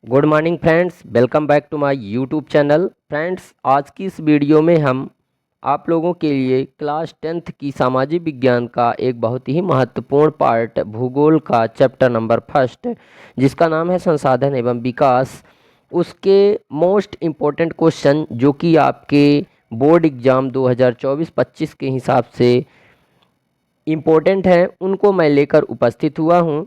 Good morning friends, welcome back to my YouTube channel. Friends, आज की इस video में हम आप लोगों के लिए क्लास 10th की सामाजिक विज्ञान का एक बहुत ही महत्वपूर्ण पार्ट भूगोल का चैप्टर नंबर फर्स्ट, जिसका नाम है संसाधन एवं विकास, उसके मोस्ट इम्पोर्टेंट क्वेश्चन जो कि आपके बोर्ड एग्ज़ाम 2024-25 के हिसाब से इम्पोर्टेंट हैं, उनको मैं लेकर उपस्थित हुआ हूँ।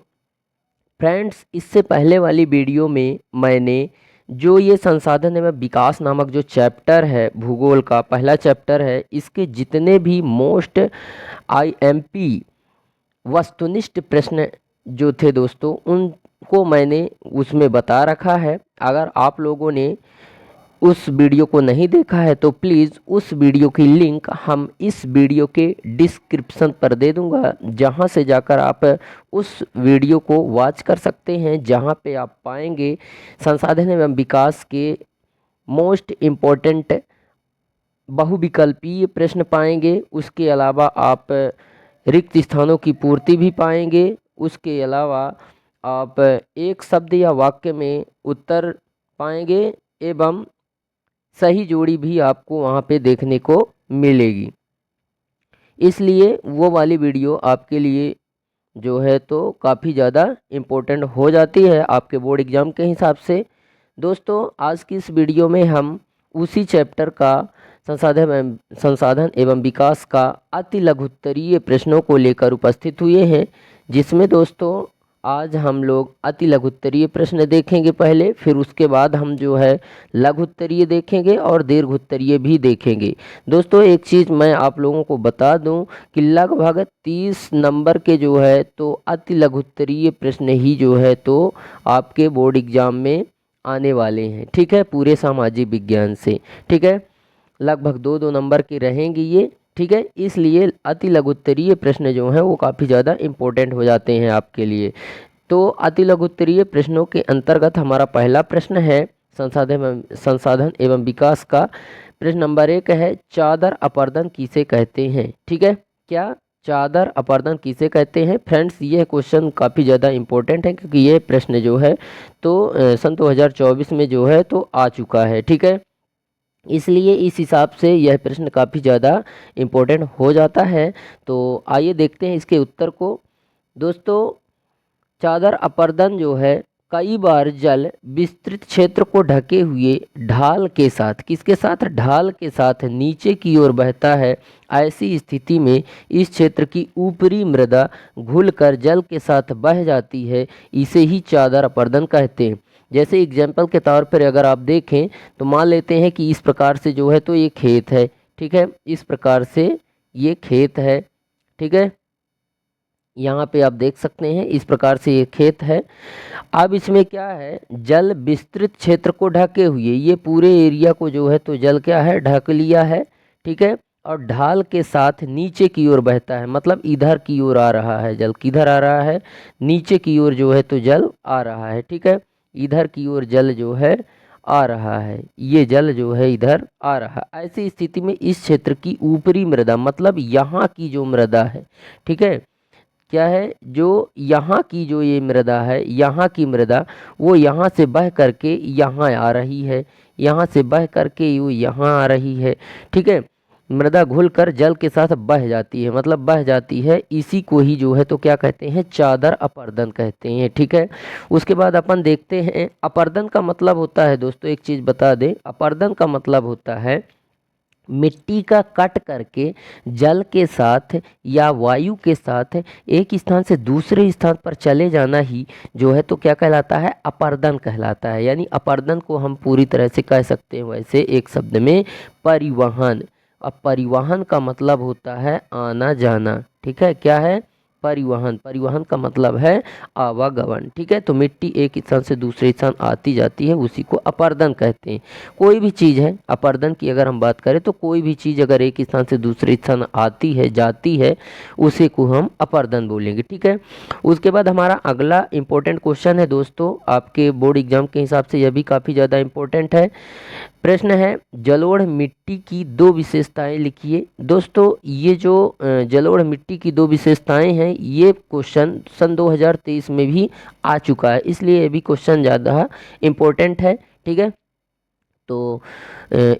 फ्रेंड्स, इससे पहले वाली वीडियो में मैंने जो ये संसाधन एवं विकास नामक जो चैप्टर है, भूगोल का पहला चैप्टर है, इसके जितने भी मोस्ट आईएमपी वस्तुनिष्ठ प्रश्न जो थे दोस्तों, उनको मैंने उसमें बता रखा है। अगर आप लोगों ने उस वीडियो को नहीं देखा है तो प्लीज़ उस वीडियो की लिंक हम इस वीडियो के डिस्क्रिप्शन पर दे दूंगा, जहां से जाकर आप उस वीडियो को वॉच कर सकते हैं, जहां पे आप पाएंगे संसाधन एवं विकास के मोस्ट इम्पोर्टेंट बहुविकल्पीय प्रश्न पाएंगे। उसके अलावा आप रिक्त स्थानों की पूर्ति भी पाएंगे। उसके अलावा आप एक शब्द या वाक्य में उत्तर पाएंगे एवं सही जोड़ी भी आपको वहाँ पे देखने को मिलेगी। इसलिए वो वाली वीडियो आपके लिए जो है तो काफ़ी ज़्यादा इम्पोर्टेंट हो जाती है आपके बोर्ड एग्ज़ाम के हिसाब से। दोस्तों, आज की इस वीडियो में हम उसी चैप्टर का संसाधन एवं विकास का अति लघुत्तरीय प्रश्नों को लेकर उपस्थित हुए हैं, जिसमें दोस्तों आज हम लोग अति लघुत्तरीय प्रश्न देखेंगे पहले, फिर उसके बाद हम जो है लघुत्तरीय देखेंगे और दीर्घोत्तरीय भी देखेंगे। दोस्तों, एक चीज़ मैं आप लोगों को बता दूं कि लगभग 30 नंबर के जो है तो अति लघुत्तरीय प्रश्न ही जो है तो आपके बोर्ड एग्जाम में आने वाले हैं। ठीक है, पूरे सामाजिक विज्ञान से। ठीक है, लगभग 2-2 नंबर के रहेंगे ये। ठीक है, इसलिए अति लघुत्तरीय प्रश्न जो हैं वो काफ़ी ज़्यादा इम्पोर्टेंट हो जाते हैं आपके लिए। तो अति लघुत्तरीय प्रश्नों के अंतर्गत हमारा पहला प्रश्न है संसाधन एवं विकास का। प्रश्न नंबर 1 है, चादर अपरदन किसे कहते हैं? ठीक है, क्या चादर अपरदन किसे कहते हैं? फ्रेंड्स, ये क्वेश्चन काफ़ी ज़्यादा इम्पोर्टेंट है, क्योंकि ये प्रश्न जो है तो सन 2024 में जो है तो आ चुका है। ठीक है, इसलिए इस हिसाब से यह प्रश्न काफ़ी ज़्यादा इम्पोर्टेंट हो जाता है। तो आइए देखते हैं इसके उत्तर को। दोस्तों, चादर अपरदन जो है कई बार जल विस्तृत क्षेत्र को ढके हुए ढाल के साथ, किसके साथ? ढाल के साथ नीचे की ओर बहता है। ऐसी स्थिति में इस क्षेत्र की ऊपरी मृदा घुलकर जल के साथ बह जाती है। इसे ही चादर अपरदन कहते हैं। जैसे एग्जाम्पल के तौर पर अगर आप देखें तो मान लेते हैं कि इस प्रकार से जो है तो ये खेत है। ठीक है, इस प्रकार से ये खेत है। ठीक है, यहाँ पे आप देख सकते हैं इस प्रकार से ये खेत है। अब इसमें क्या है, जल विस्तृत क्षेत्र को ढके हुए, ये पूरे एरिया को जो है तो जल क्या है, ढक लिया है। ठीक है, और ढाल के साथ नीचे की ओर बहता है, मतलब इधर की ओर आ रहा है जल। किधर आ रहा है? नीचे की ओर जो है तो जल आ रहा है। ठीक है, इधर की ओर जल जो है आ रहा है, ये जल जो है इधर आ रहा है। ऐसी स्थिति में इस क्षेत्र की ऊपरी मृदा, मतलब यहाँ की जो मृदा है, ठीक है, क्या है, जो यहाँ की जो ये मृदा है, यहाँ की मृदा वो यहाँ से बह करके यहाँ आ रही है, यहाँ से बह करके वो यहाँ आ रही है। ठीक है, मृदा घुलकर जल के साथ बह जाती है, मतलब बह जाती है। इसी को ही जो है तो क्या कहते हैं, चादर अपरदन कहते हैं। ठीक है, उसके बाद अपन देखते हैं अपरदन का मतलब होता है। दोस्तों, एक चीज़ बता दें, अपरदन का मतलब होता है मिट्टी का कट करके जल के साथ या वायु के साथ एक स्थान से दूसरे स्थान पर चले जाना ही जो है तो क्या कहलाता है, अपरदन कहलाता है। यानी अपरदन को हम पूरी तरह से कह सकते हैं वैसे एक शब्द में, परिवहन। अब परिवहन का मतलब होता है आना जाना। ठीक है, क्या है? परिवहन। परिवहन का मतलब है आवागमन। ठीक है, तो मिट्टी एक स्थान से दूसरे स्थान आती जाती है, उसी को अपरदन कहते हैं। कोई भी चीज़ है, अपरदन की अगर हम बात करें तो कोई भी चीज़ अगर एक स्थान से दूसरे स्थान आती है, जाती है, उसे को हम अपरदन बोलेंगे। ठीक है, उसके बाद हमारा अगला इंपॉर्टेंट क्वेश्चन है दोस्तों, आपके बोर्ड एग्जाम के हिसाब से यह भी काफ़ी ज़्यादा इंपॉर्टेंट है। प्रश्न है, जलोढ़ मिट्टी की 2 विशेषताएं लिखिए। दोस्तों, ये जो जलोढ़ मिट्टी की 2 विशेषताएं हैं, हैं ये क्वेश्चन सन 2023 में भी आ चुका है, इसलिए ये भी क्वेश्चन ज़्यादा इम्पोर्टेंट है। ठीक है, तो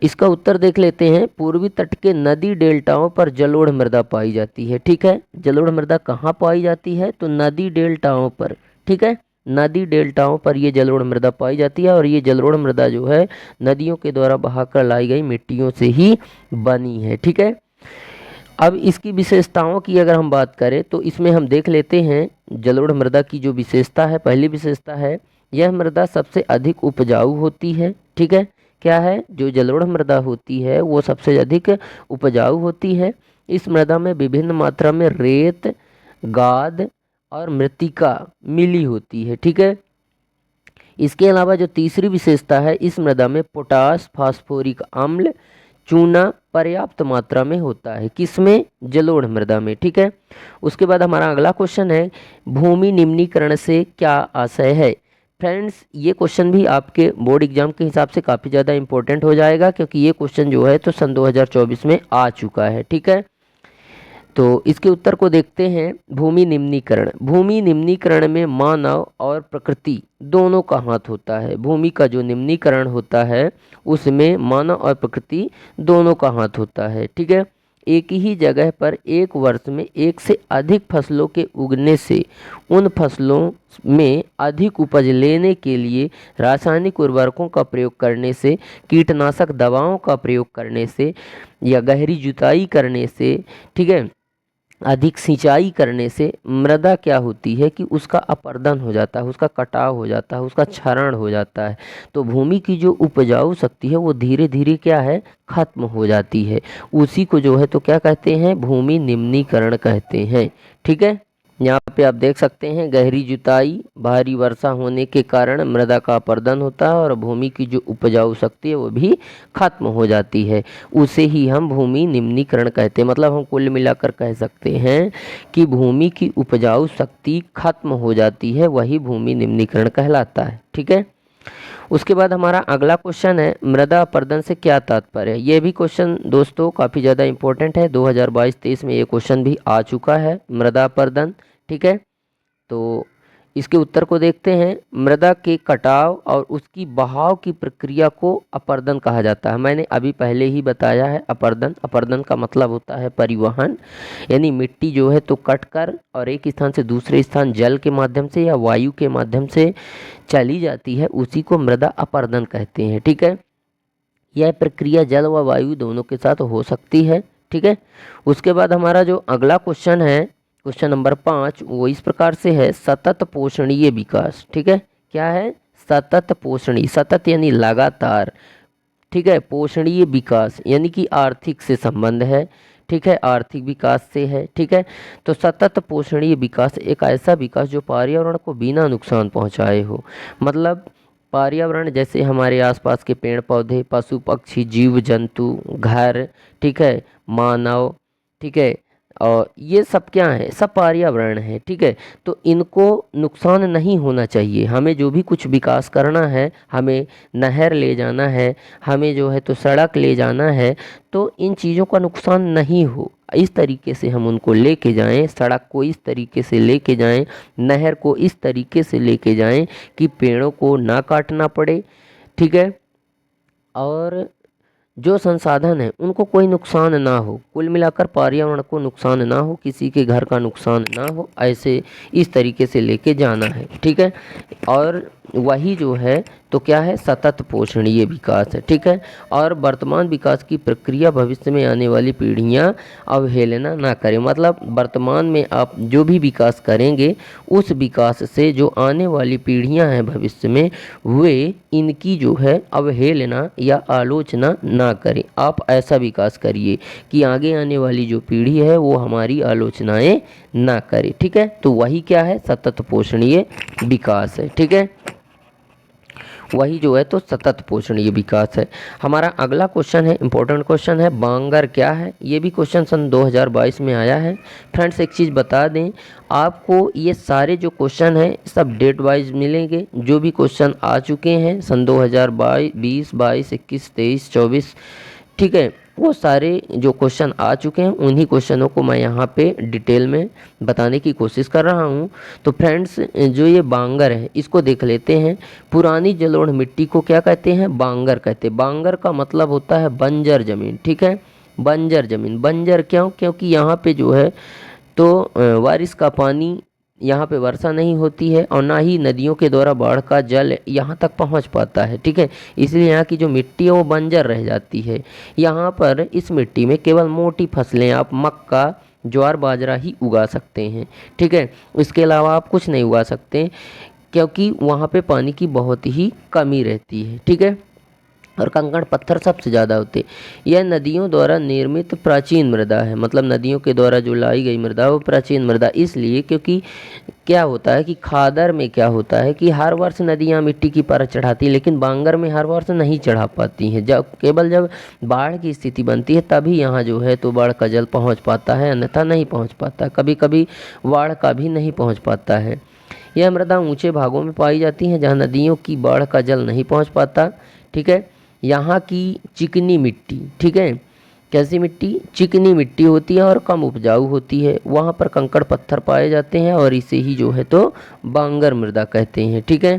इसका उत्तर देख लेते हैं। पूर्वी तट के नदी डेल्टाओं पर जलोढ़ मृदा पाई जाती है। ठीक है, जलोढ़ मृदा कहाँ पाई जाती है? तो नदी डेल्टाओं पर। ठीक है, नदी डेल्टाओं पर ये जलोढ़ मृदा पाई जाती है और ये जलोढ़ मृदा जो है नदियों के द्वारा बहाकर लाई गई मिट्टियों से ही बनी है। ठीक है, अब इसकी विशेषताओं की अगर हम बात करें तो इसमें हम देख लेते हैं जलोढ़ मृदा की जो विशेषता है। पहली विशेषता है यह मृदा सबसे अधिक उपजाऊ होती है। ठीक है, क्या है? जो जलोढ़ मृदा होती है वो सबसे अधिक उपजाऊ होती है। इस मृदा में विभिन्न मात्रा में रेत, गाद और मृत्तिका मिली होती है। ठीक है, इसके अलावा जो तीसरी विशेषता है, इस मृदा में पोटास, फास्फोरिक अम्ल, चूना पर्याप्त मात्रा में होता है। किसमें? जलोढ़ मृदा में। ठीक है, उसके बाद हमारा अगला क्वेश्चन है भूमि निम्नीकरण से क्या आशय है? फ्रेंड्स, ये क्वेश्चन भी आपके बोर्ड एग्जाम के हिसाब से काफ़ी ज़्यादा इंपॉर्टेंट हो जाएगा, क्योंकि ये क्वेश्चन जो है तो सन 2024 में आ चुका है। ठीक है, तो इसके उत्तर को देखते हैं। भूमि निम्नीकरण, भूमि निम्नीकरण में मानव और प्रकृति दोनों का हाथ होता है। भूमि का जो निम्नीकरण होता है उसमें मानव और प्रकृति दोनों का हाथ होता है। ठीक है, एक ही जगह पर एक वर्ष में एक से अधिक फसलों के उगने से, उन फसलों में अधिक उपज लेने के लिए रासायनिक उर्वरकों का प्रयोग करने से, कीटनाशक दवाओं का प्रयोग करने से या गहरी जुताई करने से, ठीक है, अधिक सिंचाई करने से मृदा क्या होती है कि उसका अपरदन हो जाता है, उसका कटाव हो जाता है, उसका क्षरण हो जाता है। तो भूमि की जो उपजाऊ शक्ति है वो धीरे धीरे क्या है? खत्म हो जाती है। उसी को जो है तो क्या कहते हैं? भूमि निम्नीकरण कहते हैं। ठीक है, यहाँ पे आप देख सकते हैं गहरी जुताई, भारी वर्षा होने के कारण मृदा का अपरदन होता है और भूमि की जो उपजाऊ शक्ति है वो भी खत्म हो जाती है। उसे ही हम भूमि निम्नीकरण कहते हैं। मतलब हम कुल मिलाकर कह सकते हैं कि भूमि की उपजाऊ शक्ति खत्म हो जाती है, वही भूमि निम्नीकरण कहलाता है। ठीक है, उसके बाद हमारा अगला क्वेश्चन है मृदा अपरदन से क्या तात्पर्य है? ये भी क्वेश्चन दोस्तों काफ़ी ज़्यादा इंपॉर्टेंट है। 2022-23 में ये क्वेश्चन भी आ चुका है, मृदा अपरदन। ठीक है, तो इसके उत्तर को देखते हैं। मृदा के कटाव और उसकी बहाव की प्रक्रिया को अपरदन कहा जाता है। मैंने अभी पहले ही बताया है अपरदन। अपरदन का मतलब होता है परिवहन, यानी मिट्टी जो है तो कटकर और एक स्थान से दूसरे स्थान जल के माध्यम से या वायु के माध्यम से चली जाती है, उसी को मृदा अपरदन कहते हैं। ठीक है, यह प्रक्रिया जल व वायु दोनों के साथ हो सकती है। ठीक है, उसके बाद हमारा जो अगला क्वेश्चन है, क्वेश्चन नंबर 5, वो इस प्रकार से है सतत पोषणीय विकास। ठीक है, क्या है? सतत पोषणीय, सतत यानी लगातार। ठीक है, पोषणीय विकास यानी कि आर्थिक से संबंध है। ठीक है, आर्थिक विकास से है। ठीक है, तो सतत पोषणीय विकास एक ऐसा विकास जो पर्यावरण को बिना नुकसान पहुंचाए हो। मतलब पर्यावरण जैसे हमारे आसपास के पेड़ पौधे, पशु पक्षी, जीव जंतु, घर, ठीक है, मानव, ठीक है, और ये सब क्या है? सब पर्यावरण है। ठीक है, तो इनको नुकसान नहीं होना चाहिए। हमें जो भी कुछ विकास करना है, हमें नहर ले जाना है, हमें जो है तो सड़क ले जाना है, तो इन चीज़ों का नुकसान नहीं हो, इस तरीके से हम उनको लेके जाएं। सड़क को इस तरीके से लेके जाएं, नहर को इस तरीके से लेके जाएं कि पेड़ों को ना काटना पड़े। ठीक है, और जो संसाधन है उनको कोई नुकसान ना हो, कुल मिलाकर पर्यावरण को नुकसान ना हो, किसी के घर का नुकसान ना हो, ऐसे इस तरीके से लेके जाना है। ठीक है, और वही जो है तो क्या है? सतत पोषणीय विकास है। ठीक है, और वर्तमान विकास की प्रक्रिया भविष्य में आने वाली पीढ़ियां अवहेलना ना करें। मतलब वर्तमान में आप जो भी विकास करेंगे उस विकास से जो आने वाली पीढ़ियां हैं भविष्य में, वे इनकी जो है अवहेलना या आलोचना ना करें। आप ऐसा विकास करिए कि आगे आने वाली जो पीढ़ी है वो हमारी आलोचनाएं ना करे। ठीक है, तो वही क्या है? सतत पोषणीय विकास है। ठीक है, वही जो है तो सतत पोषणीय विकास है। हमारा अगला क्वेश्चन है, इंपॉर्टेंट क्वेश्चन है, बांगर क्या है? ये भी क्वेश्चन सन 2022 में आया है। फ्रेंड्स, एक चीज़ बता दें आपको, ये सारे जो क्वेश्चन हैं सब डेट वाइज मिलेंगे। जो भी क्वेश्चन आ चुके हैं सन 2020, 22, 21, 23, 24, ठीक है, वो सारे जो क्वेश्चन आ चुके हैं उन्हीं क्वेश्चनों को मैं यहाँ पे डिटेल में बताने की कोशिश कर रहा हूँ। तो फ्रेंड्स, जो ये बांगर है इसको देख लेते हैं। पुरानी जलोढ़ मिट्टी को क्या कहते हैं? बांगर कहते हैं। बांगर का मतलब होता है बंजर ज़मीन, ठीक है। बंजर ज़मीन, बंजर क्यों? क्योंकि यहाँ पे जो है तो बारिश का पानी, यहाँ पे वर्षा नहीं होती है और ना ही नदियों के द्वारा बाढ़ का जल यहाँ तक पहुँच पाता है, ठीक है। इसलिए यहाँ की जो मिट्टी है वो बंजर रह जाती है। यहाँ पर इस मिट्टी में केवल मोटी फसलें, आप मक्का, ज्वार, बाजरा ही उगा सकते हैं, ठीक है। इसके अलावा आप कुछ नहीं उगा सकते क्योंकि वहाँ पे पानी की बहुत ही कमी रहती है, ठीक है। और कंकड़ पत्थर सबसे ज़्यादा होते। यह नदियों द्वारा निर्मित प्राचीन मृदा है, मतलब नदियों के द्वारा जो लाई गई मृदा वो प्राचीन मृदा इसलिए क्योंकि क्या होता है कि खादर में क्या होता है कि हर वर्ष नदियाँ मिट्टी की परत चढ़ाती हैं, लेकिन बांगर में हर वर्ष नहीं चढ़ा पाती हैं। जब बाढ़ की स्थिति बनती है तभी यहाँ जो है तो बाढ़ का जल पहुँच पाता है, अन्यथा नहीं पहुँच पाता। कभी कभी बाढ़ का भी नहीं पहुँच पाता है। यह मृदा ऊंचे भागों में पाई जाती है जहाँ नदियों की बाढ़ का जल नहीं पहुँच पाता, ठीक है। यहाँ की चिकनी मिट्टी, ठीक है, कैसी मिट्टी? चिकनी मिट्टी होती है और कम उपजाऊ होती है। वहाँ पर कंकड़ पत्थर पाए जाते हैं और इसे ही जो है तो बांगर मृदा कहते हैं, ठीक है।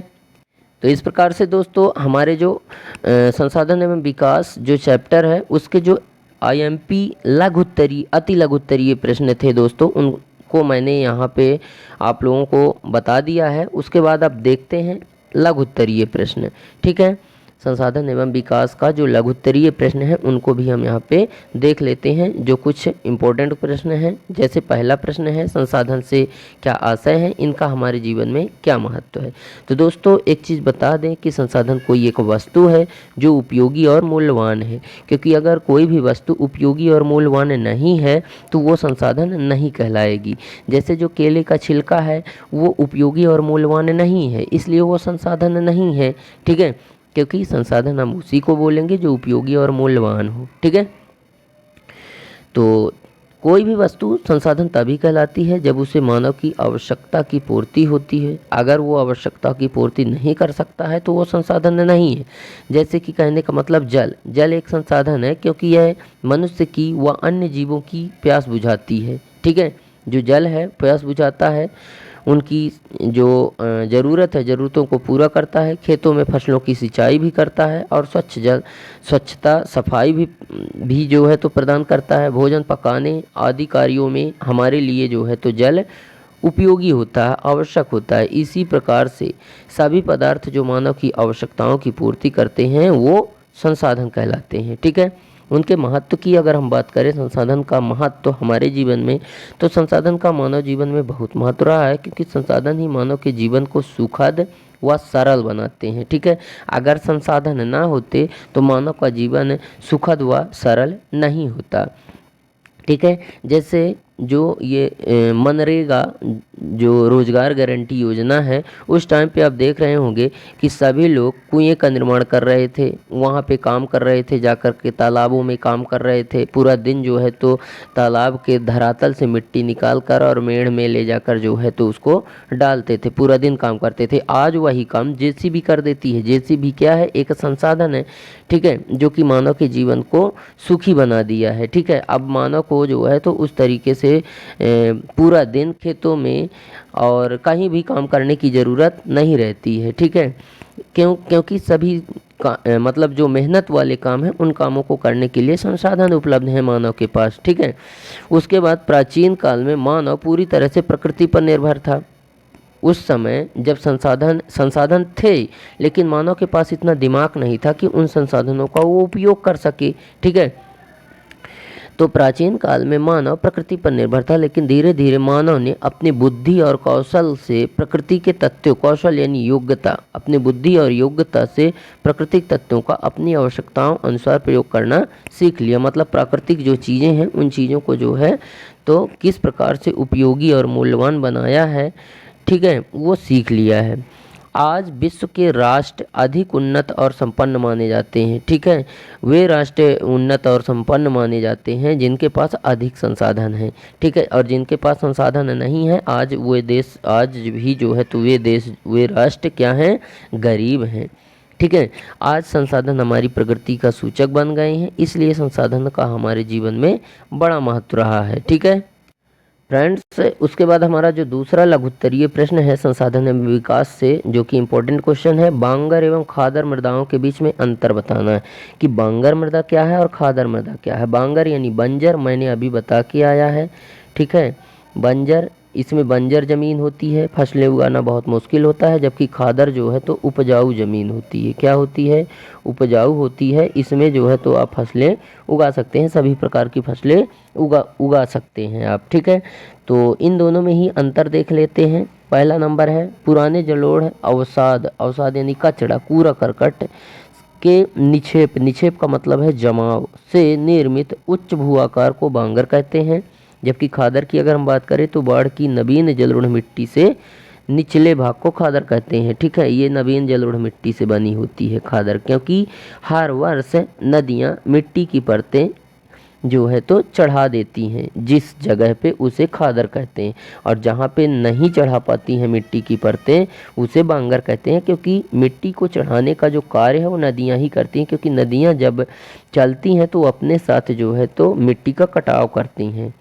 तो इस प्रकार से दोस्तों हमारे जो संसाधन एवं विकास जो चैप्टर है उसके जो IMP लघुत्तरीय, अति लघुत्तरीय प्रश्न थे दोस्तों, उनको मैंने यहाँ पे आप लोगों को बता दिया है। उसके बाद आप देखते हैं लघुत्तरीय प्रश्न, ठीक है। संसाधन एवं विकास का जो लघुत्तरीय प्रश्न है उनको भी हम यहाँ पे देख लेते हैं। जो कुछ इम्पोर्टेंट प्रश्न हैं, जैसे पहला प्रश्न है संसाधन से क्या आशय है, इनका हमारे जीवन में क्या महत्व है। तो दोस्तों एक चीज़ बता दें कि संसाधन कोई एक वस्तु है जो उपयोगी और मूल्यवान है, क्योंकि अगर कोई भी वस्तु उपयोगी और मूल्यवान नहीं है तो वो संसाधन नहीं कहलाएगी। जैसे जो केले का छिलका है वो उपयोगी और मूल्यवान नहीं है, इसलिए वो संसाधन नहीं है, ठीक है। क्योंकि संसाधन हम उसी को बोलेंगे जो उपयोगी और मूल्यवान हो, ठीक है। तो कोई भी वस्तु संसाधन तभी कहलाती है जब उसे मानव की आवश्यकता की पूर्ति होती है। अगर वो आवश्यकता की पूर्ति नहीं कर सकता है तो वो संसाधन नहीं है। जैसे कि कहने का मतलब जल एक संसाधन है क्योंकि यह मनुष्य की व अन्य जीवों की प्यास बुझाती है, ठीक है। जो जल है प्यास बुझाता है, उनकी जो ज़रूरत है ज़रूरतों को पूरा करता है, खेतों में फसलों की सिंचाई भी करता है और स्वच्छता सफाई भी जो है तो प्रदान करता है। भोजन पकाने आदि कार्यों में हमारे लिए जो है तो जल उपयोगी होता है, आवश्यक होता है। इसी प्रकार से सभी पदार्थ जो मानव की आवश्यकताओं की पूर्ति करते हैं वो संसाधन कहलाते हैं, ठीक है। उनके महत्व की अगर हम बात करें, संसाधन का महत्व तो हमारे जीवन में, तो संसाधन का मानव जीवन में बहुत महत्व रहा है, क्योंकि संसाधन ही मानव के जीवन को सुखद व सरल बनाते हैं, ठीक है। अगर संसाधन ना होते तो मानव का जीवन सुखद व सरल नहीं होता, ठीक है। जैसे जो ये मनरेगा जो रोज़गार गारंटी योजना है, उस टाइम पे आप देख रहे होंगे कि सभी लोग कुएं का निर्माण कर रहे थे, वहाँ पे काम कर रहे थे, जाकर के तालाबों में काम कर रहे थे। पूरा दिन जो है तो तालाब के धरातल से मिट्टी निकाल कर और मेड़ में ले जाकर जो है तो उसको डालते थे, पूरा दिन काम करते थे। आज वही काम JCB कर देती है। JCB क्या है? एक संसाधन है, ठीक है, जो कि मानव के जीवन को सुखी बना दिया है, ठीक है। अब मानव को जो है तो उस तरीके से पूरा दिन खेतों में और कहीं भी काम करने की ज़रूरत नहीं रहती है, ठीक है। क्योंकि सभी मतलब जो मेहनत वाले काम हैं उन कामों को करने के लिए संसाधन उपलब्ध हैं मानव के पास, ठीक है। उसके बाद प्राचीन काल में मानव पूरी तरह से प्रकृति पर निर्भर था। उस समय जब संसाधन थे, लेकिन मानव के पास इतना दिमाग नहीं था कि उन संसाधनों का वो उपयोग कर सके, ठीक है। तो प्राचीन काल में मानव प्रकृति पर निर्भर था, लेकिन धीरे धीरे मानव ने अपनी बुद्धि और कौशल से प्रकृति के तत्वों, कौशल यानी योग्यता, अपनी बुद्धि और योग्यता से प्राकृतिक तत्वों का अपनी आवश्यकताओं अनुसार प्रयोग करना सीख लिया। मतलब प्राकृतिक जो चीज़ें हैं उन चीज़ों को जो है तो किस प्रकार से उपयोगी और मूल्यवान बनाया है, ठीक है, वो सीख लिया है। आज विश्व के राष्ट्र अधिक उन्नत और संपन्न माने जाते हैं, ठीक है। वे राष्ट्र उन्नत और संपन्न माने जाते हैं जिनके पास अधिक संसाधन हैं, ठीक है। और जिनके पास संसाधन नहीं है, आज वे देश, आज भी जो है तो वे राष्ट्र क्या हैं? गरीब हैं, ठीक है। आज संसाधन हमारी प्रगति का सूचक बन गए हैं, इसलिए संसाधन का हमारे जीवन में बड़ा महत्व रहा है। ठीक है फ्रेंड्स, उसके बाद हमारा जो दूसरा लघु उत्तरीय प्रश्न है संसाधन एवं विकास से, जो कि इम्पोर्टेंट क्वेश्चन है, बांगर एवं खादर मृदाओं के बीच में अंतर बताना है कि बांगर मृदा क्या है और खादर मृदा क्या है। बांगर यानी बंजर, मैंने अभी बता के आया है। ठीक है, बंजर, इसमें बंजर ज़मीन होती है, फसलें उगाना बहुत मुश्किल होता है, जबकि खादर जो है तो उपजाऊ ज़मीन होती है। क्या होती है? उपजाऊ होती है। इसमें जो है तो आप फसलें उगा सकते हैं, सभी प्रकार की फसलें उगा सकते हैं आप। ठीक है, तो इन दोनों में ही अंतर देख लेते हैं। पहला नंबर है पुराने जलोढ़ अवसाद, अवसाद यानी कचड़ा, कूड़ा करकट के निक्षेप, निक्षेप का मतलब है जमाव से निर्मित उच्च भू आकार को बांगर कहते हैं। जबकि खादर की अगर हम बात करें तो बाढ़ की नवीन जलोढ़ मिट्टी से निचले भाग को खादर कहते हैं। ठीक है, ये नवीन जलोढ़ मिट्टी से बनी होती है खादर, क्योंकि हर वर्ष नदियाँ मिट्टी की परतें जो है तो चढ़ा देती हैं जिस जगह पे, उसे खादर कहते हैं। और जहाँ पे नहीं चढ़ा पाती हैं मिट्टी की परतें, उसे बांगर कहते हैं, क्योंकि मिट्टी को चढ़ाने का जो कार्य है वो नदियाँ ही करती हैं। क्योंकि नदियाँ जब चलती हैं तो अपने साथ जो है तो मिट्टी का कटाव करती हैं।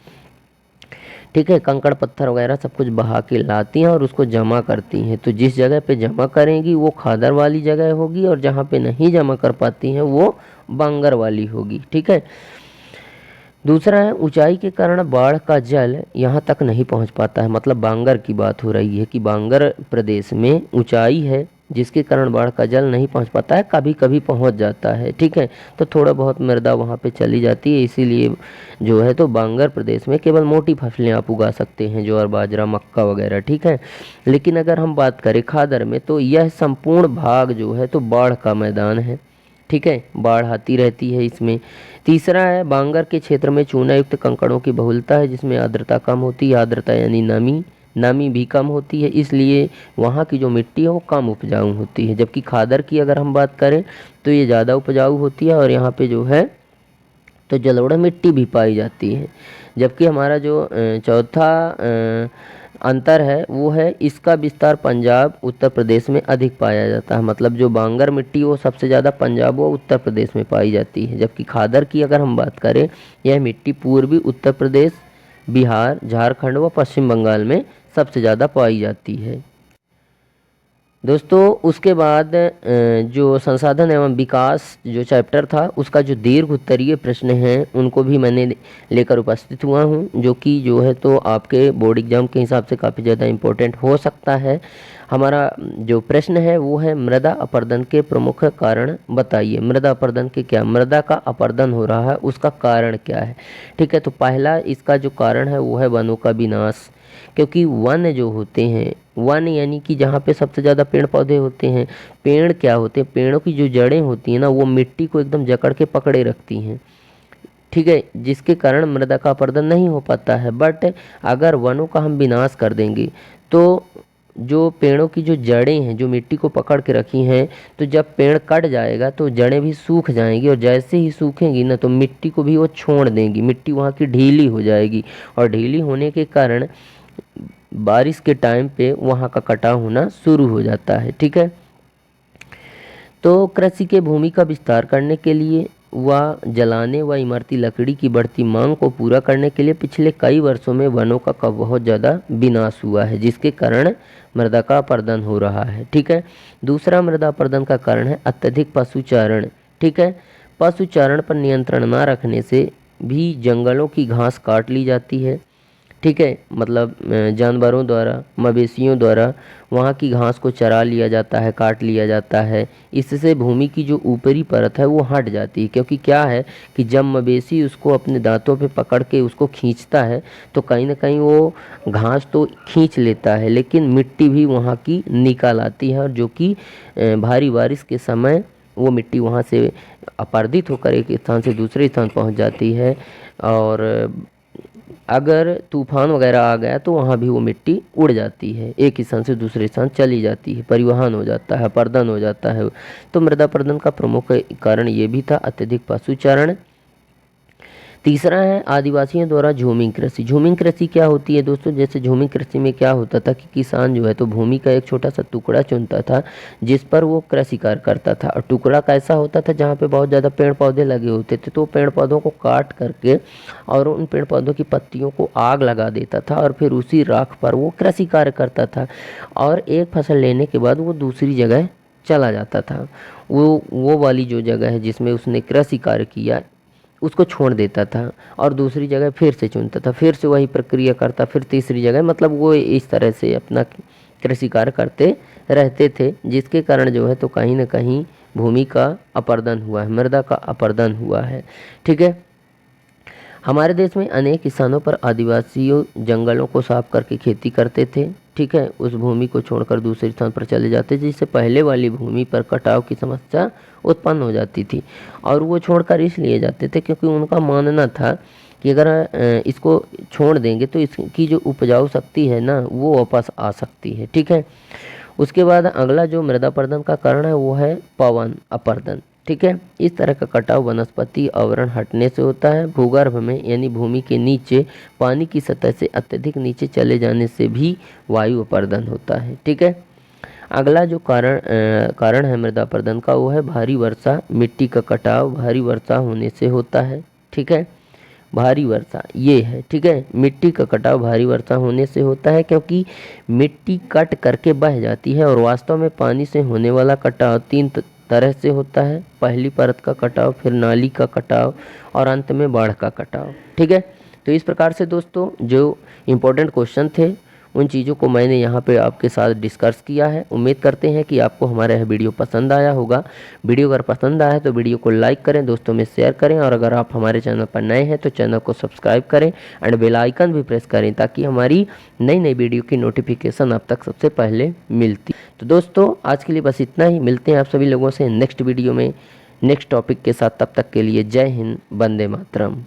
ठीक है, कंकड़ पत्थर वगैरह सब कुछ बहा के लाती हैं और उसको जमा करती हैं। तो जिस जगह पे जमा करेंगी वो खादर वाली जगह होगी, और जहाँ पे नहीं जमा कर पाती हैं वो बांगर वाली होगी। ठीक है, दूसरा है ऊंचाई के कारण बाढ़ का जल यहाँ तक नहीं पहुँच पाता है। मतलब बांगर की बात हो रही है कि बांगर प्रदेश में ऊंचाई है जिसके कारण बाढ़ का जल नहीं पहुँच पाता है, कभी कभी पहुँच जाता है। ठीक है, तो थोड़ा बहुत मृदा वहाँ पे चली जाती है, इसीलिए जो है तो बांगर प्रदेश में केवल मोटी फसलें आप उगा सकते हैं, ज्वार बाजरा मक्का वगैरह। ठीक है, लेकिन अगर हम बात करें खादर में तो यह संपूर्ण भाग जो है तो बाढ़ का मैदान है। ठीक है, बाढ़ आती रहती है इसमें। तीसरा है बांगर के क्षेत्र में चूना युक्त कंकड़ों की बहुलता है, जिसमें आर्द्रता कम होती है। आर्द्रता यानी नमी, नमी भी कम होती है, इसलिए वहाँ की जो मिट्टी है वो कम उपजाऊ होती है। जबकि खादर की अगर हम बात करें तो ये ज़्यादा उपजाऊ होती है, और यहाँ पे जो है तो जलोढ़ मिट्टी भी पाई जाती है। जबकि हमारा जो चौथा अंतर है वो है इसका विस्तार पंजाब उत्तर प्रदेश में अधिक पाया जाता है। मतलब जो बांगर मिट्टी वो सबसे ज़्यादा पंजाब व उत्तर प्रदेश में पाई जाती है। जबकि खादर की अगर हम बात करें, यह मिट्टी पूर्वी उत्तर प्रदेश, बिहार, झारखंड व पश्चिम बंगाल में सबसे ज़्यादा पाई जाती है। दोस्तों उसके बाद जो संसाधन एवं विकास जो चैप्टर था उसका जो दीर्घ उत्तरीय प्रश्न हैं उनको भी मैंने लेकर उपस्थित हुआ हूं, जो कि जो है तो आपके बोर्ड एग्जाम के हिसाब से काफ़ी ज़्यादा इम्पोर्टेंट हो सकता है। हमारा जो प्रश्न है वो है मृदा अपरदन के प्रमुख कारण बताइए। मृदा अपरदन के क्या, मृदा का अपरदन हो रहा है उसका कारण क्या है। ठीक है, तो पहला इसका जो कारण है वो है वनों का विनाश। क्योंकि वन जो होते हैं, वन यानी कि जहाँ पे सबसे ज़्यादा पेड़ पौधे होते हैं। पेड़ क्या होते हैं, पेड़ों की जो जड़ें होती हैं ना वो मिट्टी को एकदम जकड़ के पकड़े रखती हैं। ठीक है, जिसके कारण मृदा का अपरदन नहीं हो पाता है। बट अगर वनों का हम विनाश कर देंगे तो जो पेड़ों की जो जड़ें हैं जो मिट्टी को पकड़ के रखी हैं, तो जब पेड़ कट जाएगा तो जड़ें भी सूख जाएंगी, और जैसे ही सूखेंगी ना तो मिट्टी को भी वो छोड़ देंगी, मिट्टी वहाँ की ढीली हो जाएगी, और ढीली होने के कारण बारिश के टाइम पे वहाँ का कटाव होना शुरू हो जाता है। ठीक है, तो कृषि के भूमि का विस्तार करने के लिए व जलाने व इमारती लकड़ी की बढ़ती मांग को पूरा करने के लिए पिछले कई वर्षों में वनों का बहुत ज़्यादा विनाश हुआ है, जिसके कारण मृदा का अपरदन हो रहा है। ठीक है, दूसरा मृदा अपरदन का कारण है अत्यधिक पशुचारण। ठीक है, पशुचारण पर नियंत्रण न रखने से भी जंगलों की घास काट ली जाती है। ठीक है, मतलब जानवरों द्वारा, मवेशियों द्वारा वहाँ की घास को चरा लिया जाता है, काट लिया जाता है। इससे भूमि की जो ऊपरी परत है वो हट जाती है, क्योंकि क्या है कि जब मवेशी उसको अपने दांतों पे पकड़ के उसको खींचता है तो कहीं ना कहीं वो घास तो खींच लेता है, लेकिन मिट्टी भी वहाँ की निकाल आती है, और जो कि भारी बारिश के समय वो मिट्टी वहाँ से अपरदित होकर एक स्थान से दूसरे स्थान पहुँच जाती है। और अगर तूफान वगैरह आ गया तो वहाँ भी वो मिट्टी उड़ जाती है, एक स्थान से दूसरे स्थान चली जाती है, परिवहन हो जाता है, अपरदन हो जाता है। तो मृदा अपरदन का प्रमुख कारण ये भी था अत्यधिक पशुचारण। तीसरा है आदिवासियों द्वारा झूमिंग कृषि। झूमिंग कृषि क्या होती है दोस्तों? जैसे झूमिंग कृषि में क्या होता था कि किसान जो है तो भूमि का एक छोटा सा टुकड़ा चुनता था जिस पर वो कृषि कार्य करता था, और टुकड़ा कैसा होता था जहाँ पे बहुत ज़्यादा पेड़ पौधे लगे होते थे, तो पेड़ पौधों को काट करके और उन पेड़ पौधों की पत्तियों को आग लगा देता था और फिर उसी राख पर वो कृषि कार्य करता था, और एक फसल लेने के बाद वो दूसरी जगह चला जाता था। वो वाली जो जगह है जिसमें उसने कृषि कार्य किया उसको छोड़ देता था और दूसरी जगह फिर से चुनता था, फिर से वही प्रक्रिया करता, फिर तीसरी जगह, मतलब वो इस तरह से अपना कृषि कार्य करते रहते थे, जिसके कारण जो है तो कहीं ना कहीं भूमि का अपरदन हुआ है, मृदा का अपरदन हुआ है। ठीक है। हमारे देश में अनेक स्थानों पर आदिवासियों जंगलों को साफ करके खेती करते थे। ठीक है। उस भूमि को छोड़कर दूसरे स्थान पर चले जाते, जिससे पहले वाली भूमि पर कटाव की समस्या उत्पन्न हो जाती थी, और वो छोड़कर इसलिए जाते थे क्योंकि उनका मानना था कि अगर इसको छोड़ देंगे तो इसकी जो उपजाऊ शक्ति है ना वो वापस आ सकती है। ठीक है। उसके बाद अगला जो मृदा अपरदन का कारण है वो है पवन अपरदन। ठीक है। इस तरह का कटाव वनस्पति आवरण हटने से होता है। भूगर्भ में यानी भूमि के नीचे पानी की सतह से अत्यधिक नीचे चले जाने से भी वायु अपरदन होता है। ठीक है। अगला जो कारण है मृदा अपरदन का वो है भारी वर्षा। मिट्टी का कटाव भारी वर्षा होने से होता है। ठीक है। भारी वर्षा ये है। ठीक है। मिट्टी का कटाव भारी वर्षा होने से होता है क्योंकि मिट्टी कट करके बह जाती है, और वास्तव में पानी से होने वाला कटाव तीन तरह से होता है। पहली परत का कटाव, फिर नाली का कटाव, और अंत में बाढ़ का कटाव। ठीक है। तो इस प्रकार से दोस्तों जो इम्पोर्टेंट क्वेश्चन थे उन चीज़ों को मैंने यहाँ पे आपके साथ डिस्कस किया है। उम्मीद करते हैं कि आपको हमारा यह वीडियो पसंद आया होगा। वीडियो अगर पसंद आया है तो वीडियो को लाइक करें, दोस्तों में शेयर करें, और अगर आप हमारे चैनल पर नए हैं तो चैनल को सब्सक्राइब करें एंड बेल आइकन भी प्रेस करें ताकि हमारी नई नई वीडियो की नोटिफिकेशन आप तक सबसे पहले मिलती। तो दोस्तों आज के लिए बस इतना ही। मिलते हैं आप सभी लोगों से नेक्स्ट वीडियो में नेक्स्ट टॉपिक के साथ। तब तक के लिए जय हिंद, वंदे मातरम।